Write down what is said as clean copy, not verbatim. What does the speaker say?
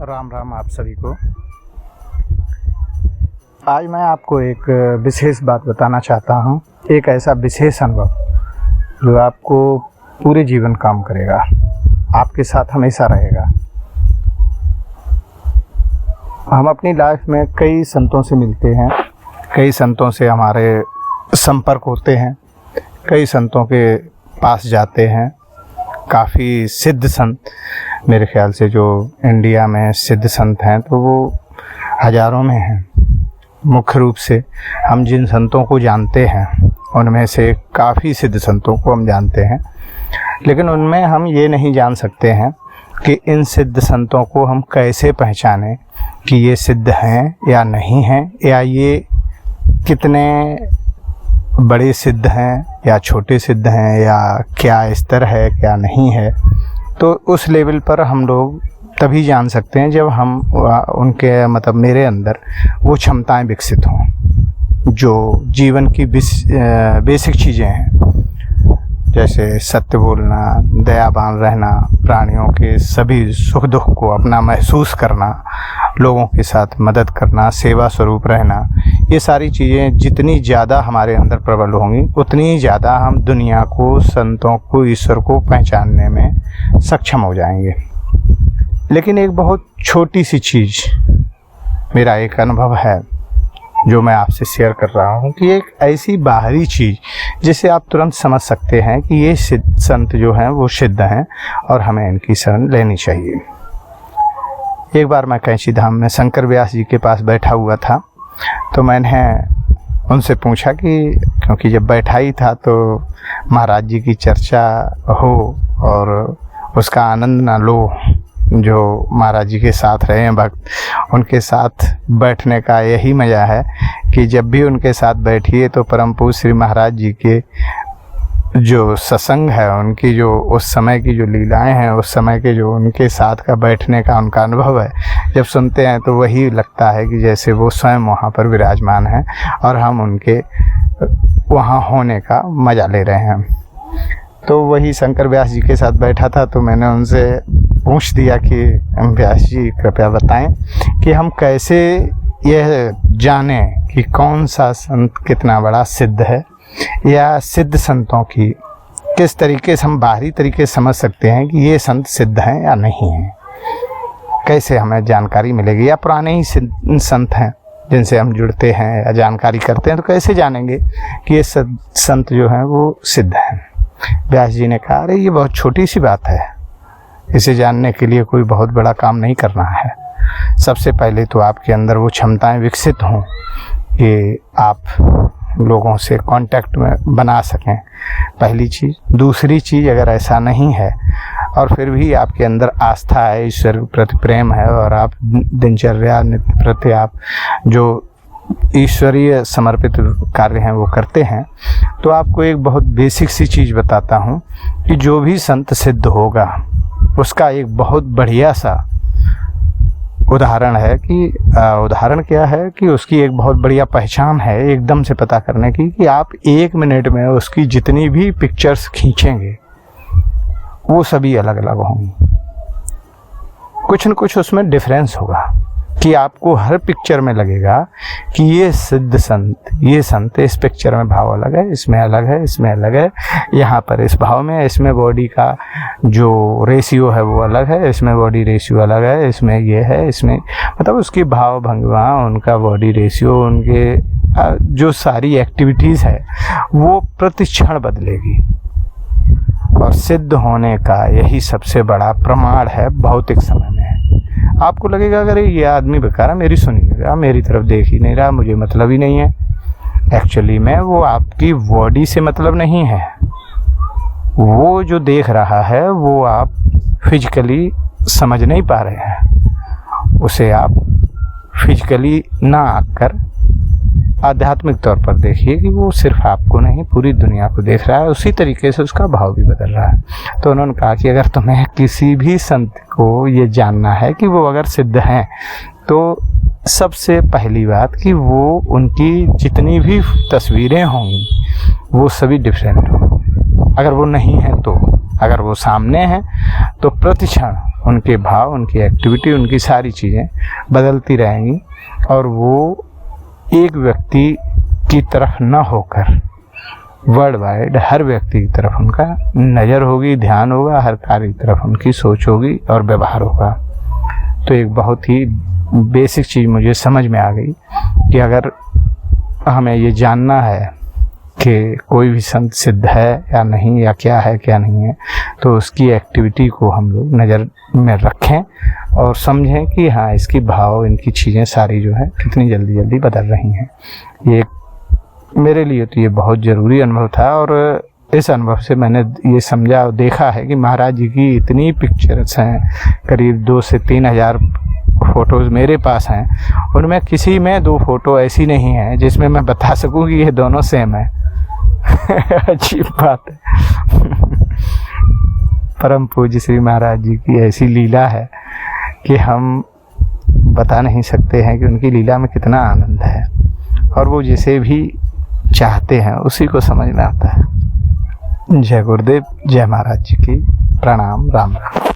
राम राम आप सभी को। आज मैं आपको एक विशेष बात बताना चाहता हूँ, एक ऐसा विशेष अनुभव जो आपको पूरे जीवन काम करेगा, आपके साथ हमेशा रहेगा। हम अपनी लाइफ में कई संतों से मिलते हैं, कई संतों से हमारे संपर्क होते हैं, कई संतों के पास जाते हैं। काफ़ी सिद्ध संत, मेरे ख्याल से जो इंडिया में सिद्ध संत हैं तो वो हज़ारों में हैं। मुख्य रूप से हम जिन संतों को जानते हैं उनमें से काफ़ी सिद्ध संतों को हम जानते हैं, लेकिन उनमें हम ये नहीं जान सकते हैं कि इन सिद्ध संतों को हम कैसे पहचानें कि ये सिद्ध हैं या नहीं हैं, या ये कितने बड़े सिद्ध हैं या छोटे सिद्ध हैं, या क्या स्तर है क्या नहीं है। तो उस लेवल पर हम लोग तभी जान सकते हैं जब हम उनके मेरे अंदर वो क्षमताएं विकसित हों जो जीवन की बेसिक चीज़ें हैं, जैसे सत्य बोलना, दयावान रहना, प्राणियों के सभी सुख दुख को अपना महसूस करना, लोगों के साथ मदद करना, सेवा स्वरूप रहना। ये सारी चीज़ें जितनी ज़्यादा हमारे अंदर प्रबल होंगी उतनी ज़्यादा हम दुनिया को, संतों को, ईश्वर को पहचानने में सक्षम हो जाएंगे। लेकिन एक बहुत छोटी सी चीज़, मेरा एक अनुभव है जो मैं आपसे शेयर कर रहा हूँ कि एक ऐसी बाहरी चीज़ जिसे आप तुरंत समझ सकते हैं कि ये सिद्ध संत जो हैं वो सिद्ध हैं और हमें इनकी शरण लेनी चाहिए। एक बार मैं कैंची धाम में शंकर व्यास जी के पास बैठा हुआ था, तो मैंने उनसे पूछा कि क्योंकि जब बैठा ही था तो महाराज जी की चर्चा हो और उसका आनंद ना लो, जो महाराज जी के साथ रहे हैं भक्त, उनके साथ बैठने का यही मज़ा है कि जब भी उनके साथ बैठिए तो परम पूज्य श्री महाराज जी के जो सत्संग है, उनकी जो उस समय की जो लीलाएं हैं, उस समय के जो उनके साथ का बैठने का उनका अनुभव है, जब सुनते हैं तो वही लगता है कि जैसे वो स्वयं वहाँ पर विराजमान हैं और हम उनके वहाँ होने का मज़ा ले रहे हैं। तो वही शंकर व्यास जी के साथ बैठा था, तो मैंने उनसे पूछ दिया कि व्यास जी कृपया बताएं कि हम कैसे यह जानें कि कौन सा संत कितना बड़ा सिद्ध है, या सिद्ध संतों की किस तरीके से हम बाहरी तरीके से समझ सकते हैं कि ये संत सिद्ध हैं या नहीं हैं। कैसे हमें जानकारी मिलेगी, या पुराने ही संत हैं जिनसे हम जुड़ते हैं या जानकारी करते हैं, तो कैसे जानेंगे कि ये संत जो हैं वो सिद्ध हैं। व्यास जी ने कहा, अरे ये बहुत छोटी सी बात है, इसे जानने के लिए कोई बहुत बड़ा काम नहीं करना है। सबसे पहले तो आपके अंदर वो क्षमताएं विकसित हों कि आप लोगों से कांटेक्ट में बना सकें, पहली चीज़। दूसरी चीज़, अगर ऐसा नहीं है और फिर भी आपके अंदर आस्था है, ईश्वर के प्रति प्रेम है और आप दिनचर्या नित्य प्रति आप जो ईश्वरीय समर्पित कार्य हैं वो करते हैं, तो आपको एक बहुत बेसिक सी चीज़ बताता हूँ कि जो भी संत सिद्ध होगा उसका एक बहुत बढ़िया सा उदाहरण है कि उदाहरण क्या है कि उसकी एक बहुत बढ़िया पहचान है एकदम से पता करने की, कि आप 1 मिनट में उसकी जितनी भी पिक्चर्स खींचेंगे वो सभी अलग अलग होंगी। कुछ न कुछ उसमें डिफरेंस होगा कि आपको हर पिक्चर में लगेगा कि ये सिद्ध संत, ये संत इस पिक्चर में भाव अलग है, इसमें अलग है, इसमें अलग है, यहाँ पर इस भाव में, इसमें बॉडी का जो रेशियो है वो अलग है, इसमें बॉडी रेशियो अलग है, इसमें ये है, इसमें उसकी भाव भंगिमा, उनका बॉडी रेशियो, उनके जो सारी एक्टिविटीज़ है वो प्रतिक्षण बदलेगी। और सिद्ध होने का यही सबसे बड़ा प्रमाण है भौतिक समय में। आपको लगेगा अगर ये आदमी बेकार है, मेरी सुन ही नहीं रहा, मेरी तरफ देख ही नहीं रहा, मुझे मतलब ही नहीं है। एक्चुअली में वो आपकी बॉडी से मतलब नहीं है, वो जो देख रहा है वो आप फिजिकली समझ नहीं पा रहे हैं, उसे आप फिजिकली ना आकर आध्यात्मिक तौर पर देखिए कि वो सिर्फ आपको नहीं पूरी दुनिया को देख रहा है, उसी तरीके से उसका भाव भी बदल रहा है। तो उन्होंने कहा कि अगर तुम्हें किसी भी संत को ये जानना है कि वो अगर सिद्ध हैं, तो सबसे पहली बात कि वो उनकी जितनी भी तस्वीरें होंगी वो सभी डिफरेंट हों। अगर वो नहीं है तो, अगर वो सामने हैं तो प्रतिक्षण उनके भाव, उनकी एक्टिविटी, उनकी सारी चीज़ें बदलती रहेंगी और वो एक व्यक्ति की तरफ न होकर वर्ल्ड वाइड हर व्यक्ति की तरफ उनका नज़र होगी, ध्यान होगा, हर कार्य की तरफ उनकी सोच होगी और व्यवहार होगा। तो एक बहुत ही बेसिक चीज़ मुझे समझ में आ गई कि अगर हमें ये जानना है कि कोई भी संत सिद्ध है या नहीं, या क्या है क्या नहीं है, तो उसकी एक्टिविटी को हम लोग नज़र में रखें और समझें कि हाँ, इसकी भाव, इनकी चीज़ें सारी जो है कितनी जल्दी जल्दी बदल रही हैं। ये मेरे लिए तो ये बहुत ज़रूरी अनुभव था और इस अनुभव से मैंने ये समझा और देखा है कि महाराज जी की इतनी पिक्चर्स हैं, करीब 2 से 3 हज़ार फ़ोटोज़ मेरे पास हैं। उनमें किसी में 2 फ़ोटो ऐसी नहीं है जिसमें मैं बता सकूं कि ये दोनों सेम है। अजीब बात है। परम पूज्य श्री महाराज जी की ऐसी लीला है कि हम बता नहीं सकते हैं कि उनकी लीला में कितना आनंद है और वो जिसे भी चाहते हैं उसी को समझ में आता है। जय गुरुदेव, जय महाराज जी की प्रणाम, राम राम।